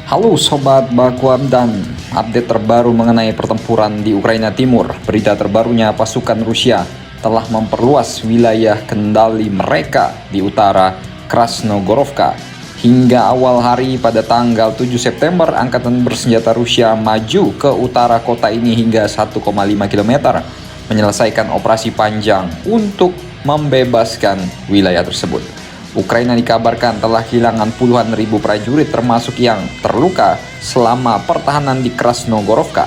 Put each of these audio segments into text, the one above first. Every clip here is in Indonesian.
Halo Sobat Baku Abdan, update terbaru mengenai pertempuran di Ukraina Timur. Berita terbarunya, pasukan Rusia telah memperluas wilayah kendali mereka di utara Krasnogorovka. Hingga awal hari pada tanggal 7 September, Angkatan Bersenjata Rusia maju ke utara kota ini hingga 1,5 km, menyelesaikan operasi panjang untuk membebaskan wilayah tersebut. Ukraina dikabarkan telah kehilangan puluhan ribu prajurit, termasuk yang terluka selama pertahanan di Krasnogorovka.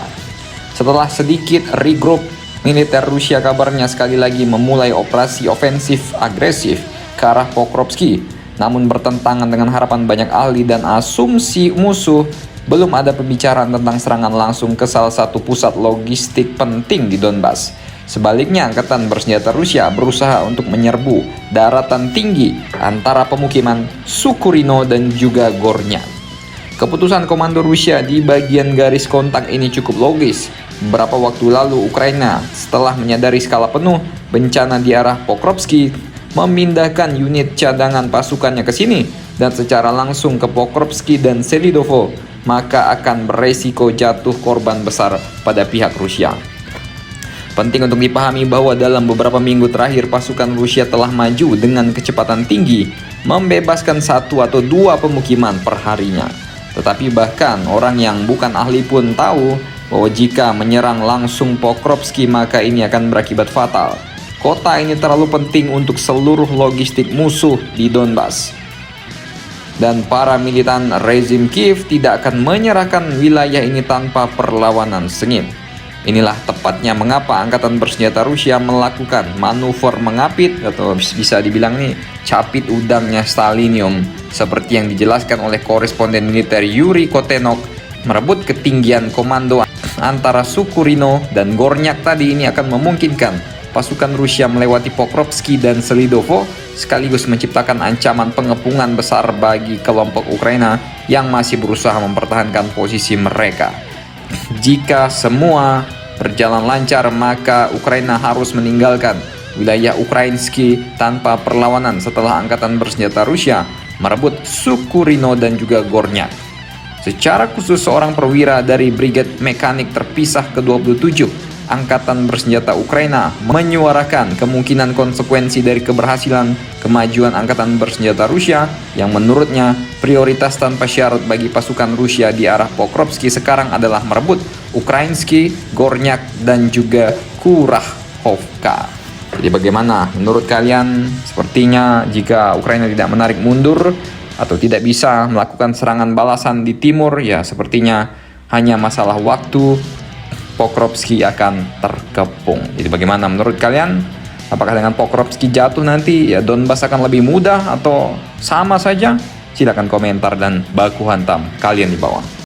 Setelah sedikit regroup, militer Rusia kabarnya sekali lagi memulai operasi ofensif agresif ke arah Pokrovsky. Namun bertentangan dengan harapan banyak ahli dan asumsi musuh, belum ada pembicaraan tentang serangan langsung ke salah satu pusat logistik penting di Donbas. Sebaliknya, Angkatan Bersenjata Rusia berusaha untuk menyerbu daratan tinggi antara pemukiman Sukurino dan juga Gornyak. Keputusan komando Rusia di bagian garis kontak ini cukup logis. Beberapa waktu lalu, Ukraina setelah menyadari skala penuh bencana di arah Pokrovsky, memindahkan unit cadangan pasukannya ke sini dan secara langsung ke Pokrovsky dan Selidovo, maka akan beresiko jatuh korban besar pada pihak Rusia. Penting untuk dipahami bahwa dalam beberapa minggu terakhir pasukan Rusia telah maju dengan kecepatan tinggi, membebaskan 1 atau 2 pemukiman per harinya. Tetapi bahkan orang yang bukan ahli pun tahu bahwa jika menyerang langsung Pokrovsky maka ini akan berakibat fatal. Kota ini terlalu penting untuk seluruh logistik musuh di Donbas. Dan para militan rezim Kiev tidak akan menyerahkan wilayah ini tanpa perlawanan sengit. Inilah tepatnya mengapa Angkatan Bersenjata Rusia melakukan manuver mengapit, atau bisa dibilang nih capit udangnya Stalinium, seperti yang dijelaskan oleh koresponden militer Yuri Kotenok. Merebut ketinggian komando antara Sukurino dan Gornyak tadi ini akan memungkinkan pasukan Rusia melewati Pokrovsky dan Selidovo, sekaligus menciptakan ancaman pengepungan besar bagi kelompok Ukraina yang masih berusaha mempertahankan posisi mereka. Jika semua berjalan lancar, maka Ukraina harus meninggalkan wilayah Ukrainsky tanpa perlawanan setelah Angkatan Bersenjata Rusia merebut Sukurino dan juga Gornyak. Secara khusus, seorang perwira dari Brigade Mekanik Terpisah ke-27 Angkatan Bersenjata Ukraina menyuarakan kemungkinan konsekuensi dari keberhasilan kemajuan Angkatan Bersenjata Rusia yang menurutnya prioritas tanpa syarat bagi pasukan Rusia di arah Pokrovsky sekarang adalah merebut Ukrainsky, Gornyak, dan juga Kurachovka. Jadi bagaimana menurut kalian? Sepertinya jika Ukraina tidak menarik mundur atau tidak bisa melakukan serangan balasan di timur, ya sepertinya hanya masalah waktu Pokrovsky akan terkepung. Jadi bagaimana menurut kalian? Apakah dengan Pokrovsky jatuh nanti ya Donbas akan lebih mudah atau sama saja? Silakan komentar dan baku hantam kalian di bawah.